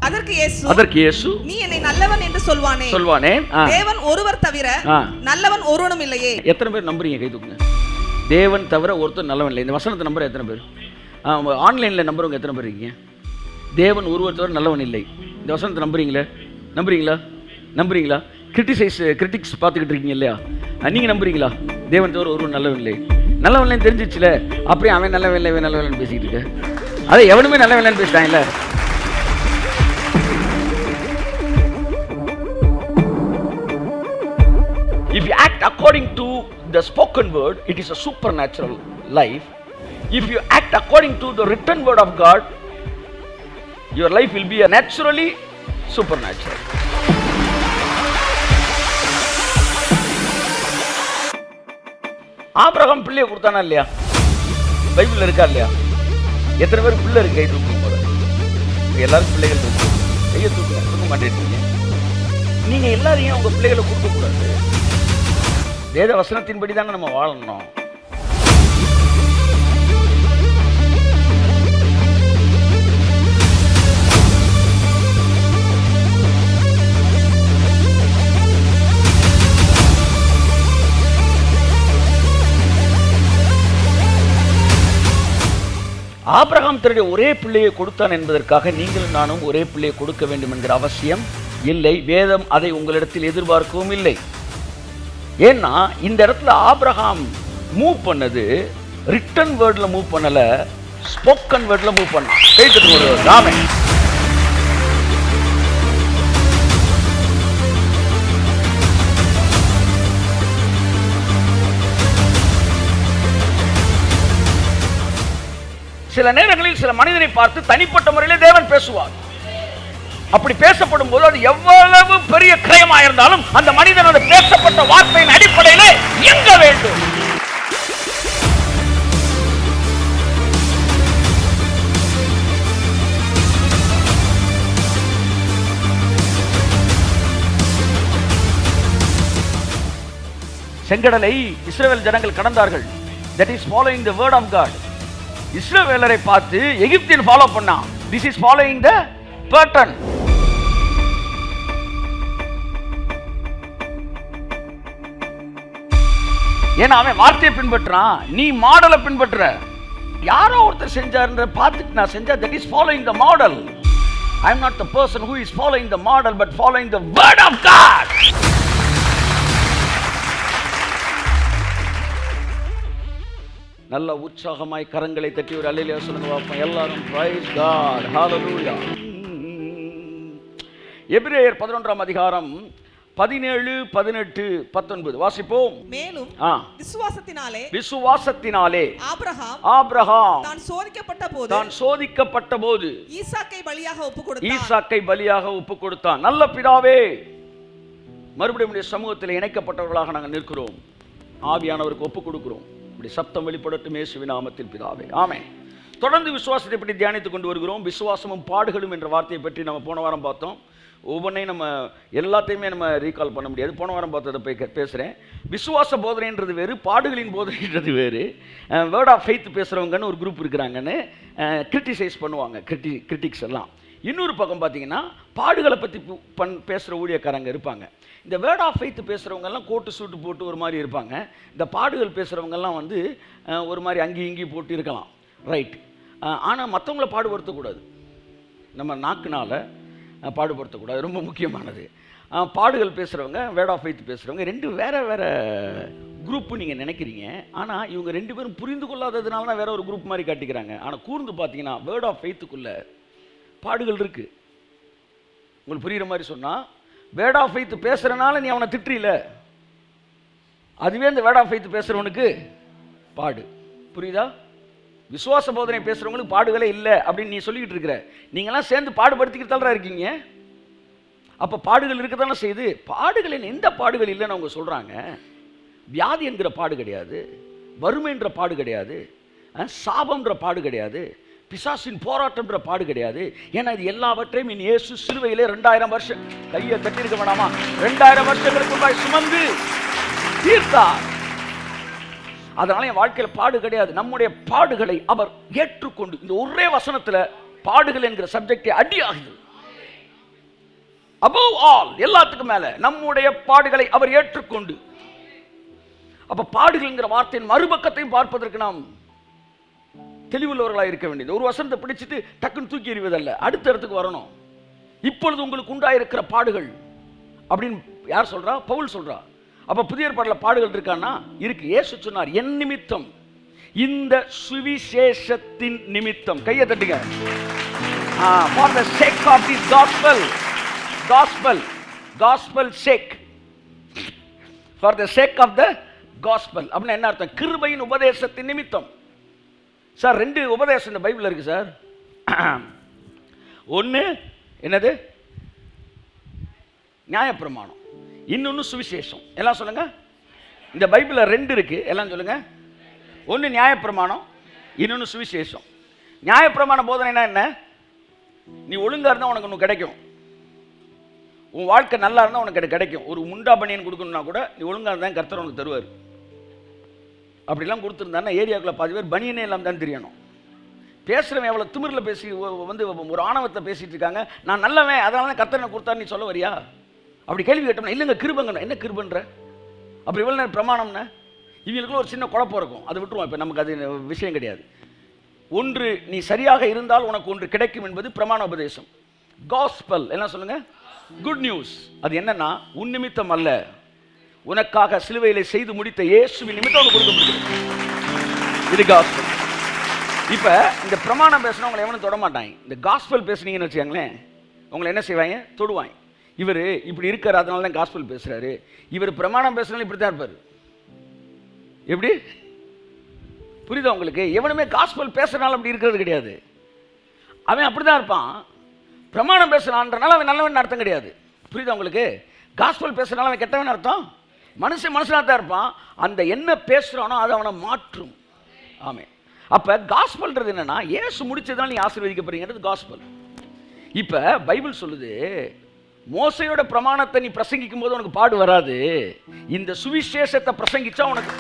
அதற்கு இயேசு நீ என்னை நல்லவன் என்று சொல்வானே. தேவன் ஒருவர் தவிர நல்லவன் ஒருவனும் இல்லையே. எத்தனை பேர் நம்புறீங்க? கை தூக்குங்க. தேவன் தவிர ஒருத்தர் நல்லவன் இல்லை. இந்த வசனத்தை நம்புற எத்தனை பேர்? ஆன்லைன்ல நம்புறவங்க எத்தனை பேர் இருக்கீங்க? தேவன் ஒருவர் தவிர நல்லவன் இல்லை. இந்த வசனத்தை நம்புறீங்களா? கிரிட்டிக்ஸ் பார்த்துக்கிட்டு இருக்கீங்க இல்லையா? நீங்க நம்புறீங்களா? தேவன் தவிர ஒருவர் நல்லவன் இல்லை. நல்லவன் இல்லைன்னு தெரிஞ்சிச்சுல, அப்படியே அவன் நல்லவன் இல்லை, நல்லவன் இல்லைன்னு பேசிக்கிட்டு இருக்க. அதை எவனுமே நல்லவன் இல்லைன்னு பேசிட்டாங்கல்ல. If you act according to the spoken word, it is a supernatural life. If you act according to the written word of God, your life will be a naturally supernatural. Abraham பிள்ளையை கொடுத்தானா இல்லையா? பைபிள்ல இருக்கா இல்லையா? எத்தனை பேர் பிள்ளை இருக்கு? கை தூக்குங்க. போல எல்லாரும் பிள்ளைகள் தூக்கு. கையை தூக்குங்க. தூக்க மாட்டேங்க. நீங்க எல்லாரையும் உங்க பிள்ளைகளை கொடுக்க கூடாது. வேத வசனத்தின்படி தானே நம்ம வாழணும். ஆபிரகாம் தன்னுடைய ஒரே பிள்ளையை கொடுத்தான் என்பதற்காக நீங்களும் நானும் ஒரே பிள்ளையை கொடுக்க வேண்டும் என்கிற அவசியம் இல்லை. வேதம் அதை உங்களிடத்தில் எதிர்பார்க்கவும் இல்லை. ஏன்னா இந்த இடத்துல ஆபிரகாம் மூவ் பண்ணது ரிட்டன் வேர்ட்ல மூவ் பண்ணல, ஸ்போக்கன் வேர்ட்ல மூவ் பண்ணான். ஆமே. சில நேரங்களில் சில மனிதனை பார்த்து தனிப்பட்ட முறையிலே தேவன் பேசுவார். அப்படி பேசப்படும் போது அது எவ்வளவு பெரிய கிரயமாக இருந்தாலும் அந்த மனிதன் அந்த பேசப்பட்ட வார்த்தையின் அடிப்படையிலே இயங்க வேண்டும். செங்கடலை இஸ்ரவேல் ஜனங்கள் கடந்தார்கள். That is following the word of God. இஸ்ரவேலரை பார்த்து எகிப்தியன் ஃபாலோ பண்ணான். This is following the pattern. ஏன்னா அவன் வார்த்தையை பின்பற்றான், நீ மாடலை பின்பற்ற. யாரோ ஒருத்தர் செஞ்சாருன்ற பார்த்துட்டு நான் செஞ்சா, that is following the model. I am not the person who is following the model but following the word of God. நல்ல உற்சாகமாய் கரங்களை தட்டி ஒரு அல்லேலூயா சொல்லுங்க பாப்போம் எல்லாரும். Praise God. ஹalleluya. எபிரேயர் 11ஆம் அதிகாரம் 17, 18, 19 வாசிப்போம். மேலும் விசுவாசத்தினாலே ஆபிரகாம் தான் சோதிக்கப்பட்ட போது ஈசாக்கை பலியாக ஒப்புக் கொடுத்தான். நல்ல பிதாவே, மறுபடியும் சமூகத்தில் இணைக்கப்பட்டவர்களாக நாங்கள் நிற்கிறோம். ஆவியானவருக்கு ஒப்புக் கொடுக்கிறோம். இப்படி சத்தம் வெளிப்படட்டும் இயேசுவின் நாமத்தில் பிதாவே, ஆமென். தொடர்ந்து விசுவாசத்தை பற்றி தியானித்துக் கொண்டு வருகிறோம். விசுவாசமும் பாடுகளும் என்ற வார்த்தையை பற்றி நம்ம போன வாரம் பார்த்தோம். ஒவ்வொன்றையும் நம்ம எல்லாத்தையுமே நம்ம ரீகால் பண்ண முடியாது. போன வாரம் பார்த்ததை போய் பேசுகிறேன். விசுவாச போதனைன்றது வேறு, பாடுகளின் போதனைன்றது வேறு. வேர்ட் ஆஃப் ஃபெய்த் பேசுகிறவங்கன்னு ஒரு குரூப் இருக்கிறாங்கன்னு கிரிட்டிசைஸ் பண்ணுவாங்க கிரிட்டிக்ஸ் எல்லாம். இன்னொரு பக்கம் பார்த்தீங்கன்னா பாடுகளை பற்றி பேசுகிற ஊழியக்காரங்க இருப்பாங்க. இந்த வேர்ட் ஆஃப் ஃபெய்த் பேசுகிறவங்கெல்லாம் கோட்டு சூட்டு போட்டு ஒரு மாதிரி இருப்பாங்க. இந்த பாடுகள் பேசுகிறவங்கெல்லாம் வந்து ஒரு மாதிரி அங்கேயும் இங்கேயும் போட்டு இருக்கலாம், ரைட். ஆனால் மற்றவங்கள பாடுபடுத்தக்கூடாது. நம்ம நாக்குனால் பாடுபடுத்தக்கூடாது, ரொம்ப முக்கியமானது. பாடுகள் பேசுகிறவங்க, வேர்ட் ஆஃப் ஃபெய்த் பேசுகிறவங்க ரெண்டு வேறு வேறு குரூப்பு நீங்கள் நினைக்கிறீங்க. ஆனால் இவங்க ரெண்டு பேரும் புரிந்து கொள்ளாததுனால தான் வேற ஒரு குரூப் மாதிரி காட்டிக்கிறாங்க. ஆனால் கூர்ந்து பார்த்தீங்கன்னா வேர்ட் ஆஃப் ஃபெய்த்துக்குள்ளே பாடுகள் இருக்குது. உங்களுக்கு புரிகிற மாதிரி சொன்னால், வேர்ட் ஆஃப் ஃபெய்த் பேசுகிறனால நீ அவனை திட்டுறீல, அதுவே இந்த வேர்ட் ஆஃப் ஃபெய்த் பேசுகிறவனுக்கு பாடு. புரியுதா? விசுவாச போதனை பேசுகிறவங்களுக்கு பாடுகளே இல்லை அப்படின்னு நீ சொல்லிக்கிட்டு இருக்கிற. நீங்களாம் சேர்ந்து பாடுபடுத்திக்கிட்டு இருக்கீங்க. அப்போ பாடுகள் இருக்க தானே செய்யுது. பாடுகளின் எந்த பாடுகள் இல்லைன்னு அவங்க சொல்கிறாங்க. வியாதி என்கிற பாடு கிடையாது, வறுமைன்ற பாடு கிடையாது, சாபம்ன்ற பாடு கிடையாது, பிசாசின் போராட்டம்ன்ற பாடு கிடையாது. ஏன்னா இது எல்லாவற்றையும் என் இயேசு சிலுவையிலே 2000 வருஷம், கையை தட்டியிருக்க வேணாமா, 2000 வருஷங்களுக்கு முன்னாடி சுமந்து தீர்த்தார். அதனால என் வாழ்க்கையில் பாடு கிடையாது. நம்முடைய பாடுகளை அவர் ஏற்றுக்கொண்டு, இந்த ஒரே வசனத்தில் பாடுகள் என்கிற சப்ஜெக்டை அடி ஆகுது. above all, எல்லாத்துக்கும் மேல நம்முடைய பாடுகளை அவர் ஏற்றுக்கொண்டு. அப்ப பாடுகள்ங்கிற வார்த்தையின் மறுபக்கத்தையும் பார்ப்பதற்கு நாம் தெளிவுள்ளவர்களாக இருக்க வேண்டியது. ஒரு வசனத்தை பிடிச்சிட்டு டக்குன்னு தூக்கி எறிவதல்ல, அடுத்த இடத்துக்கு வரணும். இப்பொழுது உங்களுக்கு உண்டாயிருக்கிற பாடுகள் அப்படின்னு யார் சொல்றா? பவுல் சொல்றா. அப்ப புதிய ஏற்பாட்டில் பாடுகள் இருக்கான்னா இருக்கு. இயேசு சொன்னார், என் நிமித்தம், இந்த சுவிசேஷத்தின் நிமித்தம். கையை தட்டுங்க. For the sake of this gospel sake, for the sake of the gospel அப்படின்னா என்ன அர்த்தம்? கிருபையின் உபதேசத்தின் நிமித்தம். சார் 2 உபதேசம் இந்த பைபிள்ல இருக்கு சார். ஒன்று என்னது? நியாயப்பிரமாணம். இன்னொன்று சுவிசேஷம். எல்லாம் சொல்லுங்க. இந்த பைபிள்ல 2 இருக்கு. எல்லாம் சொல்லுங்க. ஒன்று நியாயப்பிரமாணம், இன்னொன்று சுவிசேஷம். நியாயப்பிரமாண போதனைனா என்ன? நீ ஒழுங்கா இருந்தால் உனக்கு ஒன்று கிடைக்கும். உன் வாழ்க்கை நல்லா இருந்தால் உனக்கு கிடைக்கும். ஒரு முண்டா பனியன் கொடுக்கணும்னா கூட நீ ஒழுங்கா இருந்தால் கர்த்தர் உனக்கு தருவார். அப்படிலாம் கொடுத்துருந்தான்னா ஏரியாவுக்குள்ள பாதி பேர் பனியனே இல்லாமல் தான் தெரியணும். பேசுகிறவன் எவ்வளோ திமிரில் பேசி வந்து ஒரு ஆணவத்தை பேசிட்டு இருக்காங்க. நான் நல்லவன், அதனால தான் கர்த்தர் கொடுத்தாரு, நீ சொல்ல வரியா? அப்படி கேள்வி கேட்டோம்னா இல்லைங்க கிருபங்க. என்ன கிருபன்ற? அப்படி இவ்வளோ நேரம் பிரமாணம்னா இவங்களுக்குள்ள ஒரு சின்ன குழப்பம் இருக்கும். அதை விட்டுருவோம். இப்போ நமக்கு அது விஷயம் கிடையாது. ஒன்று, நீ சரியாக இருந்தால் உனக்கு ஒன்று கிடைக்கும் என்பது பிரமாண உபதேசம். காஸ்பல் என்ன சொல்லுங்க? Good news. அது என்னன்னா, உன் நிமித்தம் அல்ல, உனக்காக சிலுவையிலே செய்து முடித்த இயேசுவின் நிமித்தம் உனக்கு கொடுக்கப்படுகிறது. இது காஸ்பல். இப்போ இந்த பிரமாணம் பேசினா உங்களை எவனும் தொட மாட்டாங்க. இந்த காஸ்பல் பேசுனீங்கன்னு வச்சுக்கோங்களேன், உங்களை என்ன செய்வாங்க? தொடுவாங்க. இவர் இப்படி இருக்கார், அதனால தான் காஸ்பல் பேசுறாரு. இவர் பிரமாணம் பேசுனாலும் இப்படி தான் இருப்பார். எப்படி புரியுதா உங்களுக்கு? எவனுமே காஸ்பல் பேசுறதுனால அப்படி இருக்கிறது கிடையாது. அவன் அப்படிதான் இருப்பான். பிரமாணம் பேசுறான்றனால அவன் நல்லவன் அர்த்தம் கிடையாது. புரியுதா உங்களுக்கு? காஸ்பல் பேசுறதுனால அவன் கெட்டவன் அர்த்தம். மனுஷனா தான் இருப்பான். அந்த என்ன பேசுறானோ அது அவனை மாற்றும். ஆமே. அப்ப காஸ்பல்ன்றது என்னன்னா, இயேசு முடிச்சதால் நீ ஆசீர்வதிக்கப்படுகிறது காஸ்பல். இப்ப பைபிள் சொல்லுது, மோசையோட பிரமாணத்தை நீ பிரசங்கிக்கும் போது உனக்கு பாடு வராது. இந்த சுவிசேஷத்தை பிரசங்கிச்சா உனக்கு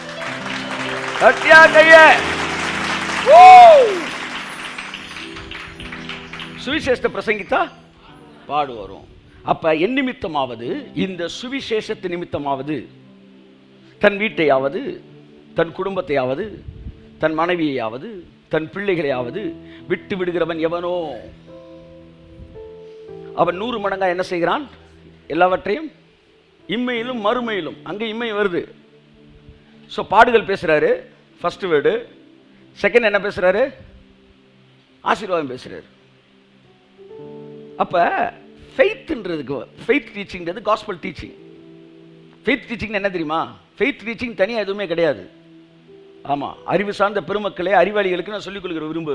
சுவிசேஷத்தை பிரசங்கித்தா பாடு வரும். அப்ப என் நிமித்தமாவது, இந்த சுவிசேஷத்து நிமித்தமாவது, தன் வீட்டையாவது, தன் குடும்பத்தையாவது, தன் மனைவியையாவது, தன் பிள்ளைகளையாவது விட்டு விடுகிறவன் எவனோ அவன் 100 மடங்கா என்ன செய்கிறான்? எல்லாவற்றையும் இம்மையிலும் மறுமையிலும். அங்கே இம்மை வருது. ஸோ பாடுகள் பேசுறாரு, ஃபர்ஸ்ட் வேர்டு. செகண்ட் என்ன பேசுறாரு? ஆசீர்வாதம் பேசுறாரு. அப்ப ஃபெய்த்ன்றதுக்கு, ஃபெய்த் டீச்சிங்கிறது காஸ்பல் டீச்சிங். ஃபெய்த் டீச்சிங் என்ன தெரியுமா? ஃபெய்த் டீச்சிங் தனியாக எதுவுமே கிடையாது. ஆமாம், அறிவு சார்ந்த பெருமக்களே, அறிவாளிகளுக்கு நான் சொல்லிக் கொள்கிற விரும்ப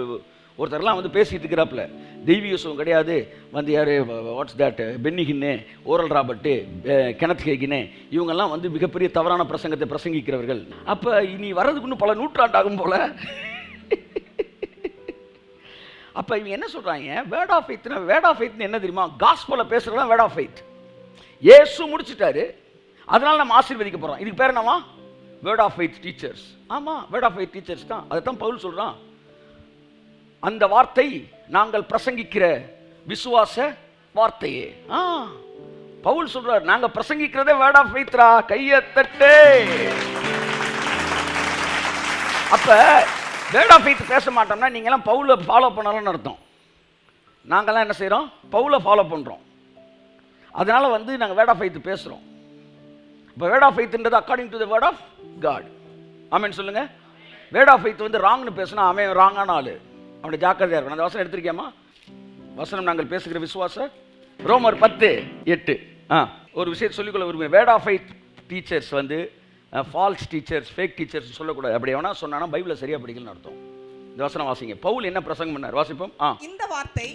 ஒருத்தர்லாம் வந்து பேசிட்டு இருக்கிறாப்புல, தெய்வீக சுகம் கிடையாது, வந்து யார், வாட்ஸ் தட், பென்னிகின்னு, ஓரல் ராபர்ட்டு, கெனத் ஹேகின்னு, இவங்கெல்லாம் வந்து மிகப்பெரிய தவறான பிரசங்கத்தை பிரசங்கிக்கிறவர்கள். அப்போ இனி வர்றதுக்கு இன்னும் பல நூற்றாண்டாகும் போல. அப்போ இவங்க என்ன சொல்கிறாங்க? வேர்ட் ஆஃப் ஃபெய்த்னா, வேர்ட் ஆஃப் ஃபெய்த்னு என்ன தெரியுமா? காஸ்பலை பேசுகிறதா வேர்ட் ஆஃப் ஃபெய்த். இயேசு முடிச்சுட்டாரு, அதனால நம்ம ஆசீர்வதிக்க போகிறோம். இதுக்கு பேர் என்னவா? Word of Faith teachers. ஆமாம், வேர்ட் ஆஃப் ஃபெய்த் டீச்சர்ஸ் தான். அதை தான் பவுல் சொல்கிறான். அந்த வார்த்தை நாங்கள் பிரசங்கிக்கிற விசுவாச வார்த்தையே. பவுல் சொல்றார், நாங்க பிரசங்கிக்கிறதே வேர்ட் ஆஃப் ஃபெய்த்ரா. கையை தட்டு. அப்ப வேர்ட் ஆஃப் ஃபெய்த் பேச மாட்டோம்னா நீங்க எல்லாம் பவுலை ஃபாலோ பண்ணலாம்னு அர்த்தம். நாங்கெல்லாம் என்ன செய்யறோம்? பவுலை ஃபாலோ பண்றோம். அதனால வந்து நாங்க வேர்ட் ஆஃப் ஃபெய்த் பேசுறோம். இப்போ வேர்ட் ஆஃப் ஃபெய்த்ன்றது according to the word of God. ஆமென் சொல்லுங்க. வேர்ட் ஆஃப் ஃபெய்த் வந்து ராங்னு பேசினா அவன் ராங்கான ஆளு, அவனை ஜாக்கிரதையா இருக்கணும். அந்த வசனம் எடுத்திருக்கியாமா? வசனம் நாங்கள் பேசுகிற விசுவாச, ரோமர் 10:8. ஒரு விஷயத்தை சொல்லிக்கொள்ள விரும்புகிறேன். வேர்ட் ஆஃப் ஃபெய்த் டீச்சர்ஸ் வந்து ஃபால்ஸ் டீச்சர்ஸ், ஃபேக் டீச்சர்ஸ் சொல்லக்கூடாது. அப்படி எவனா சொன்னா பைபிளை சரியா படிக்கலன்னு அர்த்தம். இந்த வசனம் வாசிங்க. பவுல் என்ன பிரசங்கம் பண்ணார்? வாசிப்போம். இந்த வார்த்தை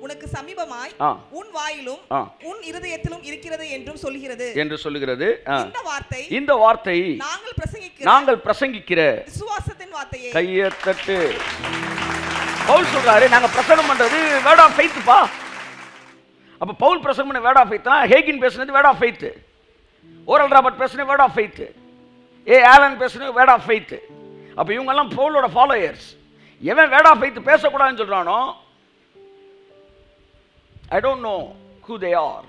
உனக்கு சமீபமாய் உன் வாயிலும் உன் இருதயத்திலும் இருக்கிறது என்றும் சொல்கிறது என்று சொல்லுகிறது. இந்த வார்த்தை நாங்கள் பிரசங்கிக்கிற விசுவாசத்தின் வார்த்தையே. கையை தட்டு. பவுல் சொல்றாரு, நாங்க பிரசங்கம் பண்றது வேர்ட் ஆஃப் ஃபெய்த் பா. அப்ப பவுல் பிரசங்கம் பண்ண வேர்ட் ஆஃப் ஃபெய்த், ஹேகின் பேசுனது word of faith, Oral Robert பேசுனது வேர்ட் ஆஃப் ஃபெய்த், ஆலன் பேசுனது வேர்ட் ஆஃப் ஃபெய்த். அப்ப இவங்க எல்லாம் பவுலோட ஃபாலோயர்ஸ். எவன் வேர்ட் ஆஃப் ஃபெய்த் பேசக்கூடாதுன்னு சொல்றானோ, I don't know who they are.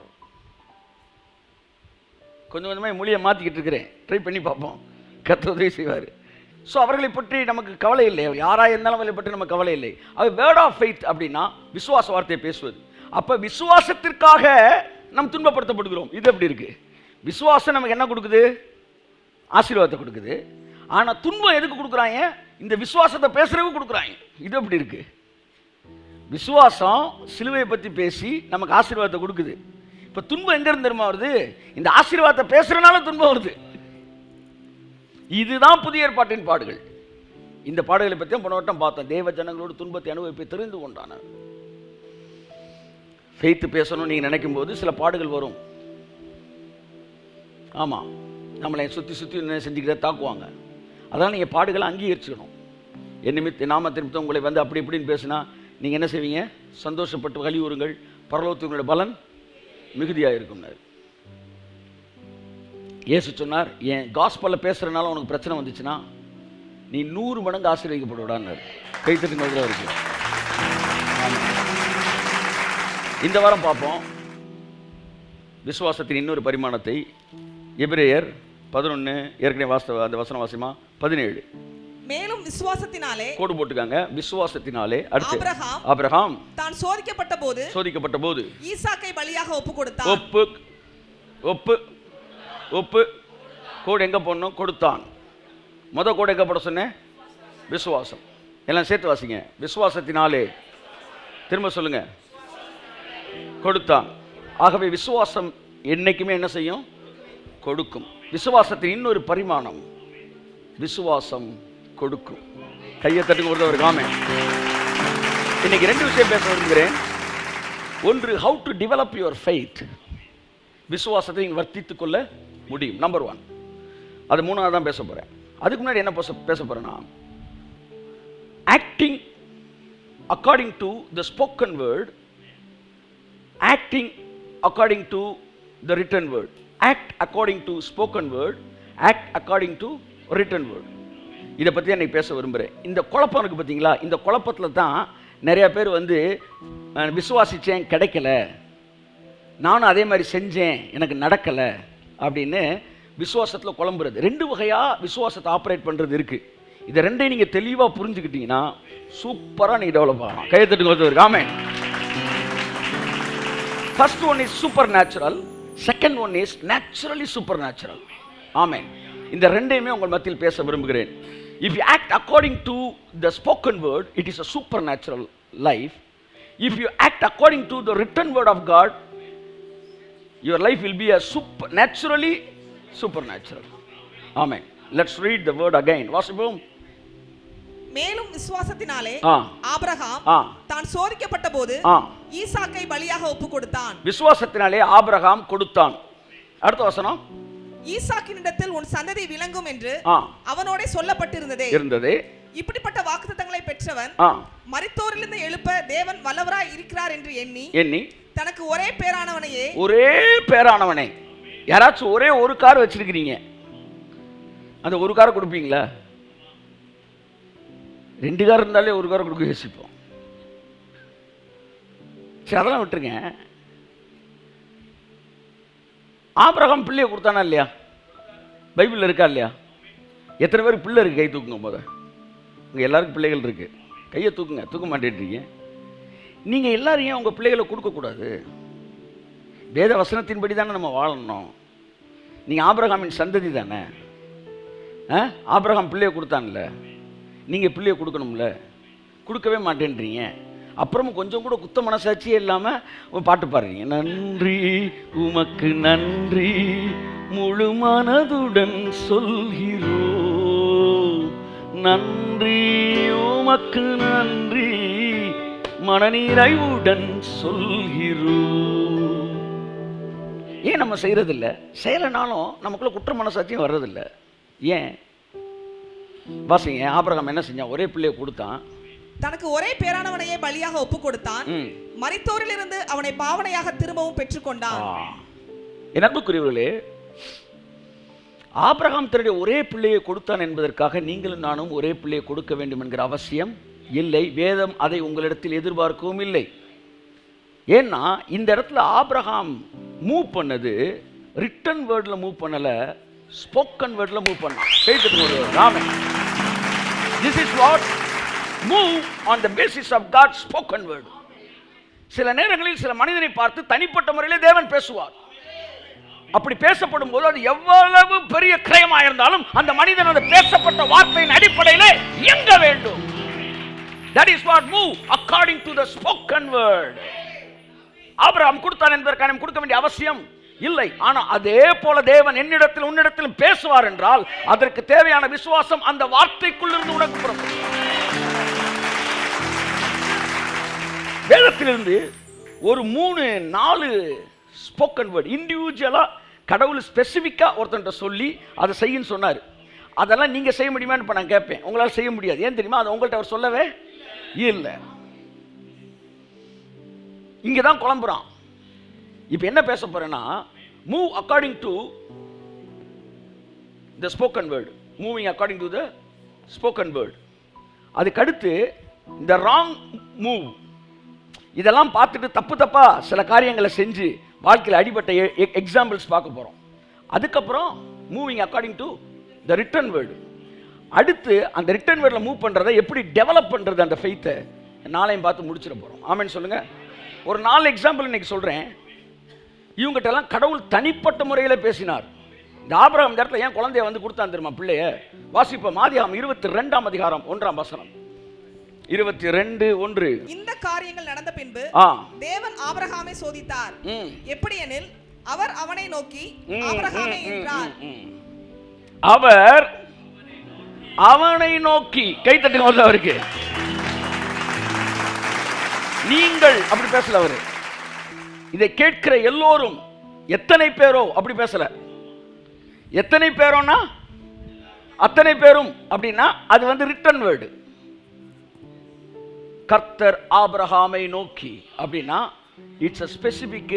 கொஞ்சம் கொஞ்சமாக மொழியை மாற்றிக்கிட்டு இருக்கிறேன், ட்ரை பண்ணி பார்ப்போம், கர்த்தர் உதவி செய்வார். ஸோ அவர்களை பற்றி நமக்கு கவலை இல்லை, அவர் யாராக இருந்தாலும் அவர்களை பற்றி நமக்கு கவலை இல்லை. அவர் வேர்ட் ஆஃப் ஃபெய்த் அப்படின்னா விசுவாச வார்த்தையை பேசுவது. அப்போ விசுவாசத்திற்காக நம்ம துன்பப்படுத்தப்படுகிறோம். இது எப்படி இருக்கு? விசுவாசம் நமக்கு என்ன கொடுக்குது? ஆசீர்வாதத்தை கொடுக்குது. ஆனால் துன்பம் எதுக்கு கொடுக்குறாங்க? இந்த விசுவாசத்தை பேசுறதுக்கு கொடுக்குறாங்க. இது எப்படி இருக்கு? விசுவாசம் சிலுவையை பற்றி பேசி நமக்கு ஆசீர்வாதத்தை கொடுக்குது. இப்போ துன்பம் எங்கேருந்து தெரியுமா வருது? இந்த ஆசீர்வாதத்தை பேசுறதுனால துன்பம் வருது. இதுதான் புதிய ஏற்பாட்டின் பாடுகள். இந்த பாடுகளை பற்றி போன வட்டம் பார்த்தோம். தேவ ஜனங்களோடு துன்பத்தை அனுபவிப்பை தெரிந்து கொண்டான. ஃபெய்த் பேசணும்னு நீங்கள் நினைக்கும் போது சில பாடுகள் வரும். ஆமாம், நம்மளை சுற்றி என்ன செஞ்சுக்கிட்ட தாக்குவாங்க. அதனால் நீங்கள் பாடுகளை அங்கீகரிச்சுக்கணும். என் நிமித்த நாமத்தின் நிமித்தம் உங்களை வந்து அப்படி இப்படின்னு பேசுனா நீங்கள் என்ன செய்வீங்க? சந்தோஷப்பட்டு வழியூறுங்கள், பரலோகத்தினுடைய பலன் மிகுதியாக இருக்கும்னாரு. இயேசு சொன்னார், என் காஸ்பலில் பேசுகிறதுனால உனக்கு பிரச்சனை வந்துச்சுன்னா நீ 100 மடங்கு ஆசீர்வதிக்கப்படுவான்னாரு. கைத்தட்டுங்க இருக்கு. இந்த வாரம் பார்ப்போம் விசுவாசத்தின் இன்னொரு பரிமாணத்தை. எபிரேயர் 11 ஏற்கனவே வாஸ்தவ அந்த வசன வாசிமா 17. மேலும் விசுவாசத்தினாலே கோடு போட்டுக்காங்க. விசுவாசத்தினாலே அடுத்து ஆபிரகாம் தான் சோதிக்கப்பட்ட போது ஈசாக்கை பலியாக ஒப்பு கொடுத்தான். ஒப்பு கோடு எங்க போடணும்? கொடுத்தான். முத கோடு எங்க போட சொன்னேன்? விசுவாசம். எல்லாம் சேர்த்து வாசிங்க. விசுவாசத்தினாலே, திரும்ப சொல்லுங்க, கொடுத்தான். ஆகவே விசுவாசம் என்னைக்குமே என்ன செய்யும்? கொடுக்கும். விசுவாசத்தின் இன்னொரு பரிமாணம், விசுவாசம் கொடுக்கும். கையை தட்டுக்கு ஒருத்தவர் காமே. இன்னைக்கு 2 விஷயம் பேச விரும்புகிறேன். ஒன்று, how to develop your faith. விசுவாசத்தை வர்த்தித்துக் கொள்ள முடியும். நம்பர் 1. அது 3ஆவது தான் பேச போறேன். அதுக்கு முன்னாடி என்ன பேச போறேன்னா, acting according to the spoken word, acting according to the written word. Act according to spoken word, act according to written word. இதை பற்றி நான் பேச விரும்புகிறேன். இந்த குழப்பம் இருக்குது பார்த்தீங்களா? இந்த குழப்பத்தில் தான் நிறைய பேர் வந்து விசுவாசித்தேன் கிடைக்கல, நானும் அதே மாதிரி செஞ்சேன் எனக்கு நடக்கலை அப்படின்னு விசுவாசத்தில் குழம்புறது. 2 வகையாக விசுவாசத்தை ஆப்ரேட் பண்ணுறது இருக்குது. இதை 2ஐயும் நீங்கள் தெளிவாக புரிஞ்சுக்கிட்டீங்கன்னா சூப்பராக நீங்கள் டெவலப் ஆகலாம். கையெழுத்துக்கு ஒருத்தர் ஆமென். First one is supernatural, second one is naturally supernatural. ஆமென். இந்த 2ஐயுமே உங்கள் மத்தியில் பேச விரும்புகிறேன். If you act according to the spoken word, it is a supernatural life. If you act according to the written word of God, your life will be a naturally supernatural. Amen. Let's read the word again. வாசிப்போம். மேலும் விசுவாசத்தினாலே Abraham தான் சோதிக்கப்பட்ட போது ஈசாக்கை பலியாக ஒப்பு கொடுத்தான். விசுவாசத்தினாலே ஆபிரகாம் கொடுத்தான். அடுத்த வசனம், ஈசாக்கினிடத்தில் உன் சந்ததி விளங்கும் என்று அவனோட சொல்லப்பட்டிருந்ததே. இப்படிப்பட்ட வாக்குத்தத்தங்களை பெற்றவன் மரித்தோரிலிருந்து எழுப்ப தேவன் வல்லவராய் இருக்கிறார் என்று எண்ணி தனக்கு ஒரே பேரானவனை யாராச்சும் ஒரே ஒரு கார் வச்சிருக்கிறீங்க, அந்த ஒரு காரை கொடுப்பீங்களா? 2 கார் இருந்தாலே ஒரு காரை கொடுக்க யோசிப்போம். சரி, அதெல்லாம் விட்டுருங்க. ஆபிரகாம் பிள்ளையை கொடுத்தானா இல்லையா? பைபிளில் இருக்கா இல்லையா? எத்தனை பேருக்கு பிள்ளை இருக்கு? கை தூக்குங்க. போத உங்கள் எல்லாருக்கும் பிள்ளைகள் இருக்கு, கையை தூக்குங்க. தூக்க மாட்டேன்றீங்க. நீங்கள் எல்லாரையும் உங்கள் பிள்ளைகளை கொடுக்கக்கூடாது. வேத வசனத்தின்படி தானே நம்ம வாழணும். நீங்கள் ஆபிரகாமின் சந்ததி தானே. ஆபிரகாம் பிள்ளையை கொடுத்தான்ல, நீங்கள் பிள்ளையை கொடுக்கணும்ல. கொடுக்கவே மாட்டேன்றீங்க. அப்புறமும் கொஞ்சம் கூட குத்த மனசாட்சியே இல்லாமல் பாட்டு பாடுறீங்க. நன்றி உமக்கு நன்றி முழு மனதுடன் சொல்கிறோ, நன்றி உமக்கு நன்றி மனநிறைவுடன் சொல்கிறோ. ஏன் நம்ம செய்யறதில்ல? செய்யலைனாலும் நமக்குள்ள குற்ற மனசாட்சியும் வர்றதில்லை. ஏன்? வாசிங்க. ஆபிரகாம் என்ன செஞ்சான்? ஒரே பிள்ளையை கொடுத்தான். தனக்கு ஒரே பேரானவனையே பலியாக ஒப்பு கொடுத்தான். மரித்தோரிலிருந்து அவனை பாவனையாக திரும்பவும் பெற்றுக்கொண்டான். என் அன்புக்குரியவர்களே, ஆபிரகாம் தன்னுடைய ஒரே பிள்ளையை கொடுத்தான் என்பதற்காக நீங்களும் நானும் ஒரே பிள்ளையை கொடுக்க வேண்டும் என்கிற அவசியம் இல்லை. வேதம் அதை உங்களிடத்தில் எதிர்பார்க்கவும் இல்லை. ஏன்னா இந்த இடத்துல ஆபிரகாம் மூவ் பண்ணது ரிட்டன் வேர்ட்ல மூவ் பண்ணல, ஸ்போக்கன் வேர்ட்ல மூவ் பண்ணான். கேட்குது ராமே. This is what move on the basis of God spoken word. சில நேரங்களில் சில மனிதனை பார்த்து தனிப்பட்ட முறையிலே தேவன் பேசுவார். அப்படி பேசப்படும் போது அது எவ்வளவு பெரிய கிரயமாக இருந்தாலும் அந்த மனிதன் அந்த பேசப்பட்ட வார்த்தையின் அடிப்படையிலே இயங்க வேண்டும். That is what move according to the spoken word. Abraham கொடுத்தான் என்பதற்காக நாம் கொடுக்க வேண்டிய அவசியம் இல்லை. ஆனா அதே போல தேவன் என்னிடத்தில் உன்னிடத்தில் பேசுவார் என்றால் அதற்கு தேவையான விசுவாசம் அந்த வார்த்தைக்குள்ளிருந்து உனக்கு புறப்படும். வேதத்திலிருந்து ஒரு 3-4 ஸ்போக்கன் வேர்ட் இண்டிவிஜுவலா கடவுள் ஸ்பெசிஃபிக்கா ஒருத்தன்ட்ட சொல்லி அதை செய்யுன்னு சொன்னார். அதெல்லாம் நீங்க செய்ய முடியுமான்னு இப்ப நான் கேட்பேன். உங்களால் செய்ய முடியாது. ஏன் தெரியுமா? அது உங்கள்கிட்ட அவர் சொல்லவே இல்லை. இங்கே தான் குழம்புறான். இப்போ என்ன பேச போறேன்னா, move according to the spoken word, moving according to the spoken word. அதுக்கடுத்து இந்த ராங் மூவ், இதெல்லாம் பார்த்துட்டு தப்பு தப்பா சில காரியங்களை செஞ்சு வாழ்க்கையில் அடிபட்ட எக்ஸாம்பிள்ஸ் பார்க்க போறோம். அதுக்கப்புறம் moving according to the return word. அடுத்து அந்த ரிட்டன் வேர்டில் மூவ் பண்ணுறதை எப்படி டெவலப் பண்ணுறது, அந்த ஃபெய்த்தை நாளையும் பார்த்து முடிச்சிட போகிறோம். ஆமென் சொல்லுங்கள். ஒரு 4 எக்ஸாம்பிள் இன்னைக்கு சொல்கிறேன். இவங்ககிட்ட எல்லாம் கடவுள் தனிப்பட்ட முறையில் பேசினார். இந்த ஆபிரகாம் இந்த இடத்துல ஏன் குழந்தைய வந்து கொடுத்தான் தெரியுமா? பிள்ளைய வாசிப்போம். ஆதியாகமம் 22ஆம் அதிகாரம் 1ஆம் வசனம். 22:1. இந்த காரியங்கள் நடந்த பின்பு தேவன் ஆபிரகாமை சோதித்தார். எப்படியெனில் அவர் அவனை நோக்கி ஆபிரகாமே என்றார். அவர் அவனை நோக்கி, கை தட்டுங்க அவருக்கு. நீங்கள் அப்படி பேசல. அவரு இதை கேட்கிற எல்லோரும், எத்தனை பேரோ அப்படி பேசல. எத்தனை பேரோனா அத்தனை பேரும் அப்படின்னா அது வந்து ரிட்டன் வேர்டு. கர்த்தர் ஆபிரகாமை நோக்கி அப்படின்னா it's a specific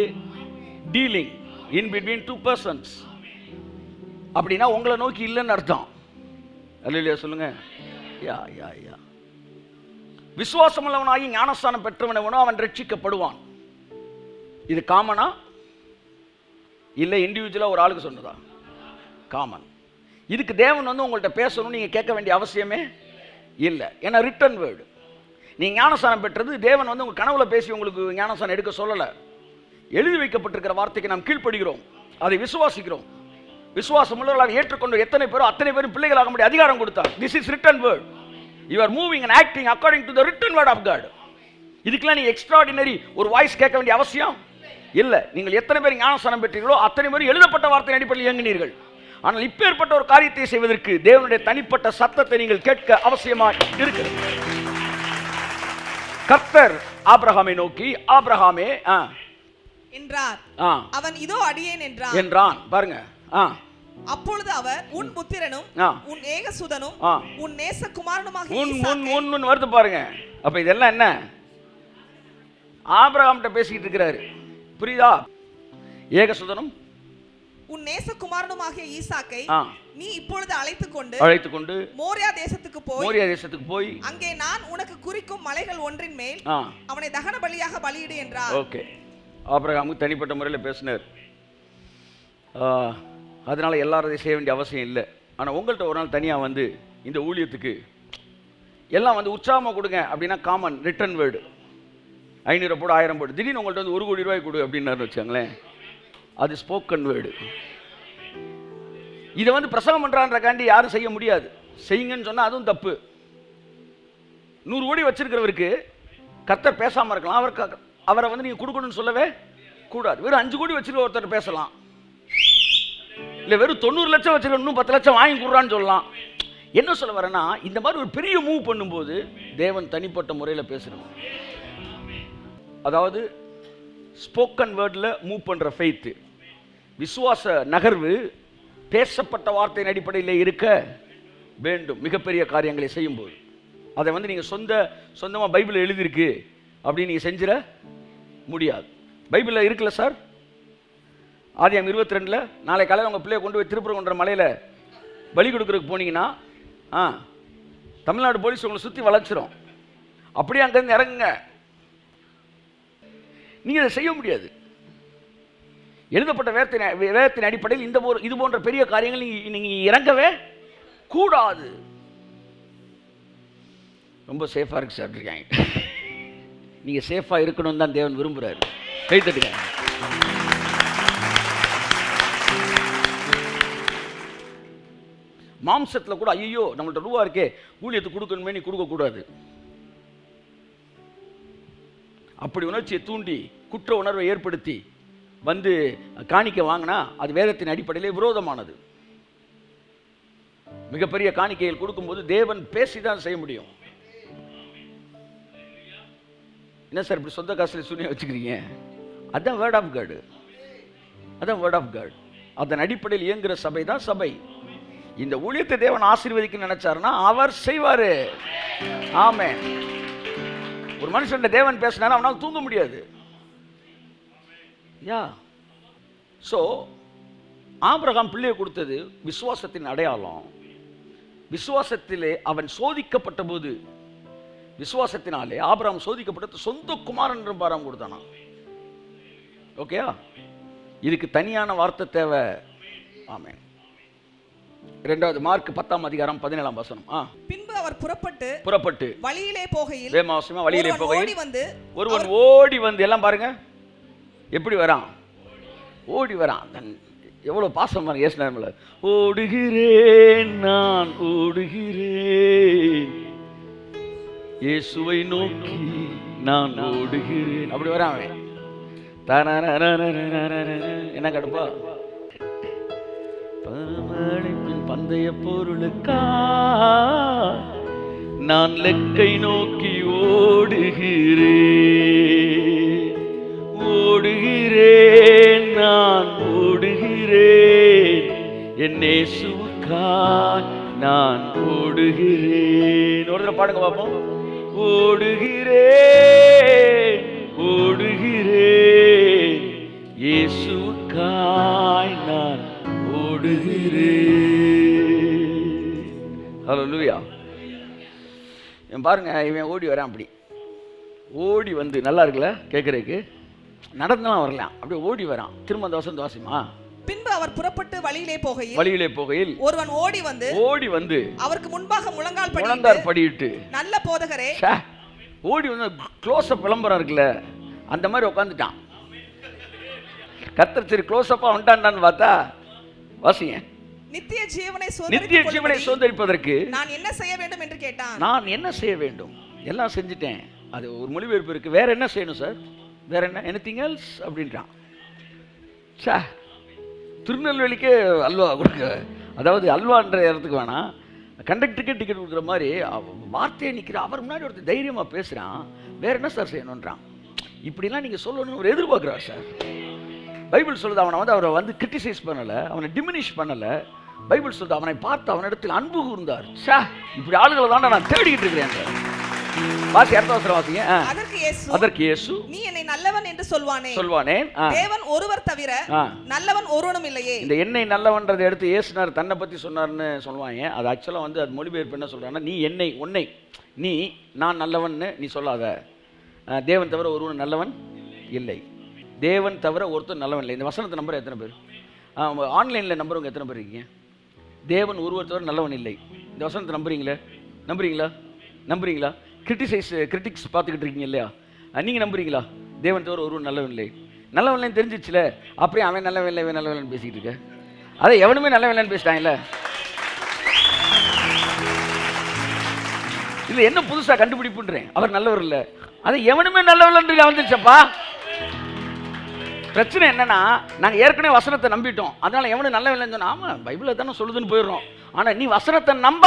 dealing in between two persons. அப்படின்னா உங்களை நோக்கி இல்லைன்னு அர்த்தம். அல்லேலூயா சொல்லுங்க. யா யா யா. விசுவாசம் உள்ளவனாகி ஞானஸ்தானம் பெற்றவனவனோ அவன் ரட்சிக்கப்படுவான். இது காமனா இல்லை இண்டிவிஜுவலா ஒரு ஆளுக்கு சொன்னதா? காமன். இதுக்கு தேவன் வந்து உங்கள்கிட்ட பேசணும் நீங்க கேட்க வேண்டிய அவசியமே இல்லை. ஏன்னா ரிட்டன் வேர்டு. நீங்க ஞானஸ்தானம் பெற்றது தேவன் வந்து உங்க கனவுல பேசி உங்களுக்கு ஞானஸ்தானம் எடுக்க சொல்லல. எழுதி வைக்கப்பட்டிருக்கிற வார்த்தைக்கு நாம் கீழ்ப்படுகிறோம், அதை விசுவாசிக்கிறோம். விசுவாசம் உள்ளவர்களாக ஏற்றுக்கொண்டு எத்தனை பேரோ அத்தனை பேரும் பிள்ளைகளாக முடிய அதிகாரம் கொடுத்தார். This is written word. You are moving and acting according to the written word of God. இதுக்கெல்லாம் நீங்க எக்ஸ்ட்ராடினரி ஒரு வாய்ஸ் கேட்க வேண்டிய அவசியம் இல்லை. நீங்கள் எத்தனை பேர் ஞானஸ்தானம் பெற்றீர்களோ அத்தனை பேரும் எழுதப்பட்ட வார்த்தை அடிப்படையில் இயங்கினீர்கள். ஆனால் இப்பேற்பட்ட ஒரு காரியத்தை செய்வதற்கு தேவனுடைய தனிப்பட்ட சத்தத்தை நீங்கள் கேட்க அவசியமாக இருக்கிறது. கர்த்தர் ஆபிரகாமை நோக்கி ஆபிரகாமே என்றார். அவன் இதோ அடியேன் என்றான். பாருங்க. அப்பொழுது அவர் உன் புத்திரனும் உன் ஏகசுதனும் உன் நேசகுமாரனுமாக உன் வருது பாருங்க. அப்ப இதெல்லாம் என்ன? ஆபிரகாம்கிட்ட பேசிக்கிட்டு இருக்கிறாரு. புரியுதா? ஏகசுதனும் உன் நேசகுமாரனுமாகிய ஈசாக்கை நீ இப்பொழுது அழைத்துக் கொண்டு மோரியா தேசத்துக்கு போய் அங்கே நான் உனக்கு குறிக்கும் மலைகள் ஒன்றின் மேல் அவனை தகன பலியாக பலியிடு என்றார். ஓகே. ஆபிரகாமுக்கு தனிப்பட்ட முறையில் பேசினார். அதனால எல்லாரும் அதை செய்ய வேண்டிய அவசியம் இல்லை. ஆனால் உங்கள்கிட்ட ஒரு நாள் தனியாக வந்து இந்த ஊழியத்துக்கு எல்லாம் வந்து உற்சாகமாக கொடுங்க அப்படின்னா காமன் ரிட்டன் வேர்டு. 500 போடு 1000 போடு. திடீர்னு உங்கள்கிட்ட வந்து 1 கோடி ரூபாய் கொடு அப்படின்னாரு வச்சாங்களேன், அது ஸ்போக்கன் வேர்டு. இதை வந்து பிரசங்கம் பண்றான்றக்காண்டி யாரும் செய்ய முடியாது. செய்யுங்கன்னு சொன்னா அதுவும் தப்பு. 100 கோடி வச்சிருக்கிறவருக்கு கர்த்தர் பேசாம இருக்கலாம். அவரை வந்து நீங்க கொடுக்கணும்னு சொல்லவே கூடாது. வெறும் 5 கோடி வச்சிருக்க ஒருத்தர் பேசலாம். இல்லை வெறும் 90 லட்சம் வச்சிருக்க இன்னும் 10 லட்சம் வாங்கி கொடுறான்னு சொல்லலாம். என்ன சொல்ல வரேன்னா, இந்த மாதிரி ஒரு பெரிய மூவ் பண்ணும்போது தேவன் தனிப்பட்ட முறையில் பேசணும். அதாவது ஸ்போக்கன் வேர்டில் மூவ் பண்ணுற ஃபெய்த், விசுவாச நகர்வு பேசப்பட்ட வார்த்தையின் அடிப்படையில் இருக்க வேண்டும். மிகப்பெரிய காரியங்களை செய்யும்போது அதை வந்து நீங்கள் சொந்தமாக பைபிளில் எழுதியிருக்கு அப்படின்னு நீங்கள் செஞ்சிட முடியாது. பைபிளில் இருக்குல்ல சார், ஆதியாகமம் 22 நாளை காலையில் உங்கள் பிள்ளையை கொண்டு போய் திருப்பரங்குன்ற மலையில் பலி கொடுக்குறதுக்கு போனீங்கன்னா தமிழ்நாடு போலீஸ் உங்களை சுற்றி வளைச்சிரும். அப்படியே அங்கேருந்து இறங்குங்க. நீங்கள் அதை செய்ய முடியாது. எழுதப்பட்ட வேதத்தின் அடிப்படையில் இது போன்ற பெரிய காரியங்கள் நீங்க இறங்கவே கூடாது. ரொம்ப சேஃபா இருக்கு சார் இருக்காங்க. நீங்க சேஃபா இருக்கணும் தான் தேவன் விரும்புறாரு. கை தட்டுங்க. மாம்சத்தில் கூட ஐயோ நம்மள்ட்ட ரூபா இருக்கே ஊழியத்துக்கு கொடுக்கணுமே, நீ கொடுக்க கூடாது. அப்படி உணர்ச்சியை தூண்டி குற்ற உணர்வை ஏற்படுத்தி வந்து காணிக்கை வாங்கினா அது வேதத்தின் அடிப்படையிலே விரோதமானது. மிகப்பெரிய காணிக்கைகள் கொடுக்கும்போது தேவன் பேசிதான் செய்ய முடியும். என்ன சார் இப்படி சொந்த காசுல சூனியம் வச்சுக்கிறீங்க? அதான் வேர்ட் ஆஃப் காட். அதான் வேர்ட் ஆஃப் காட். அதன் அடிப்படையில் இயங்குகிற சபை தான் சபை. இந்த ஊழியத்தை தேவன் ஆசீர்வதிக்க நினைச்சாருன்னா அவர் செய்வாரு. ஆமென். ஒரு மனுஷன் தேவன் பேசினாரு அவனால் தூங்க முடியாது. சோ ஆபிரகாம் பிள்ளையை கொடுத்தது விசுவாசத்தின் அடையாளம். விசுவாசத்திலே அவன் சோதிக்கப்பட்ட போது, விசுவாசத்தினாலே ஆபிரகாம் சோதிக்கப்பட்ட சொந்த குமாரன் பாரம் கொடுத்தானா. ஓகேயா? இதுக்கு தனியான வார்த்தை தேவை. ஆமென். இரண்டாவது மார்க் 10ஆம் அதிகாரம் 17ஆம் வசனம். பின்பு அவர் புறப்பட்டு வழியிலே போகையில், வேமாசமா வழியிலே போகையில் ஒருவன் ஓடி வந்து, எல்லாம் பாருங்க எப்படி வரான், ஓடி வரான். எவ்வளவு பாசம் பாருங்க. ஏசுனார்ல, ஓடுகிறேன் நான் ஓடுகிறேன் இயேசுவை நோக்கி நான் ஓடுகிறேன். அப்படி வரான் அவன். என்ன கடுப்பா? பரமழைப்பின் பந்தய பொருளுக்கா நான் லெக்கை நோக்கி ஓடுகிறேன், ஓடுகிறேன் நான் ஓடுகிறேன் என் இயேசுவுக்காய் நான் ஓடுகிறேன். ஒரு தடவை பாடுங்க பாப்போம். ஓடுகிறேன் ஓடுகிறேன் இயேசுவுக்காய் நான் ஓடுகிறேன். ஹல்லேலூயா. பாருங்க, இவன் ஓடி வரான். அப்படி ஓடி வந்து, நல்லா இருக்குல்ல கேட்கறதுக்கு, நடந்தெல்லாம் வரலாம், அப்படியே ஓடி வரான். திரும்ப அந்த வசந்த வாசிமா. பின்பு அவர் புறப்பட்டு வழியிலே போகையில் ஒருவன் ஓடி வந்து அவருக்கு முன்பாக முழங்கால் படியிட்டு, நல்ல போதகரே, ஓடி வந்து க்ளோஸ் அப் விளம்பரம் இருக்குல்ல அந்த மாதிரி உட்காந்துட்டான். கர்த்தர் சரி க்ளோஸ் அப்பா வந்துட்டான்னு பார்த்தா வாசிங்க. நித்திய ஜீவனை சுதந்தரிப்பதற்கு நான் என்ன செய்ய வேண்டும் என்று கேட்டான். நான் என்ன செய்ய வேண்டும்? எல்லாம் செஞ்சுட்டேன். அது ஒரு மொழிபெயர்ப்பு இருக்கு. வேற என்ன செய்யணும் சார்? வேற என்ன, எனிதிங் எல்ஸ் அப்படின்றான். திருநெல்வேலிக்கு அல்வா கொடுக்க, அதாவது அல்வான்ற இடத்துக்கு வேணாம், கண்டக்டருக்கே டிக்கெட் கொடுக்குற மாதிரி வார்த்தையை நிற்கிற அவர் முன்னாடி ஒருத்தர் தைரியமாக பேசுகிறான். வேற என்ன சார் செய்யணுன்றான். இப்படிலாம் நீங்கள் சொல்லணும்னு ஒரு எதிர்பார்க்குறாரு சார். பைபிள் சொல்லுது அவனை வந்து அவரை வந்து கிரிட்டிசைஸ் பண்ணலை, அவனை டிமினிஷ் பண்ணலை. பைபிள் சொல்லுது அவனை பார்த்து அவனிடத்தில் அன்பு கூர்ந்தார். இப்படி ஆளுகளை தான் நான் தேடிக்கிட்டு இருக்கிறேன் சார். வாசி, அடுத்த வசனம் வாசிங்க. அதற்கு இயேசு, நீ என்னை நல்லவன் என்று சொல்வானேன், தேவன் ஒருவர் தவிர நல்லவன் ஒருவனும் இல்லையே. இந்த என்னை நல்லவன்றதை எடுத்து இயேசுனார் தன்னை பற்றி சொன்னார்னு சொல்லுவாங்க. அது ஆக்சுவலாக வந்து அது மொழிபெயர்ப்பு என்ன சொல்கிறாங்கன்னா, நீ உன்னை நீ நான் நல்லவன்னு நீ சொல்லாத. தேவன் தவிர ஒருவன் நல்லவன் இல்லை. தேவன் தவிர ஒருத்தர் நல்லவன் இல்லை. இந்த வசனத்தை நம்பர் எத்தனை பேர்? ஆன்லைனில் நம்புறவங்க எத்தனை பேர் இருக்கீங்க? தேவன் ஒருவர் தவிர நல்லவன் இல்லை. இந்த வசனத்தை நம்புறீங்களா? கிரிட்டிக்ஸ் பார்த்துக்கிட்டு இருக்கீங்க இல்லையா? நீங்கள் நம்புறீங்களா? தேவன் தவிர ஒருவன் நல்லவன் இல்லை. நல்லவன் இல்லைன்னு தெரிஞ்சிச்சுல, அப்படியே அவன் நல்லவன் இல்லை இவன் நல்லவன் இல்லைன்னு பேசிக்கிட்டு இருக்க. அதை எவனுமே நல்லவன் இல்லைன்னு பேசிட்டாங்கல்ல. இல்லை என்ன புதுசாக கண்டுபிடிப்புன்றேன். அவர் நல்லவர் இல்லை, அதை எவனுமே நல்லவன் வந்துருச்சப்பா. பிரச்சனை என்னன்னா, நாங்கள் ஏற்கனவே வசனத்தை நம்பிட்டோம், அதனால எவனும் நல்லவன் இல்லைன்னு சொன்னா, ஆமாம் பைபிளில் தானே சொல்லுதுன்னு போயிடுறோம். ஆனால் நீ வசனத்தை நம்ப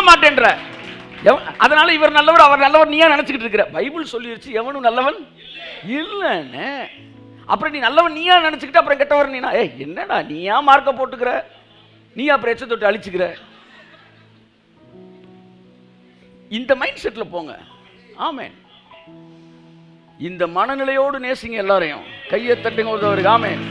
மாட்டேன்ற, அதனால இவர் நல்லவர் அவர் நல்லவர் நீயா நினைச்சுக்கிட்டு இருக்கிற. பைபிள் சொல்லிருச்சு எவனும் நல்லவன் இல்லைன்னு. அப்புறம் நீ நல்லவன் நீயா நினைச்சுக்கிட்டு அப்புறம் கெட்டவர் நீனா? என்னடா நீயா மார்க்க போட்டுக்கிற, நீயா அப்புறம் எச்ச தொட்டு அழிச்சுக்கிற. இந்த மைண்ட் செட்ல போங்க. ஆமென். இந்த மனநிலையோடு நேசிங்க எல்லாரையும். கையை தட்டுங்க ஒருத்தவருக்கு. ஆமென்.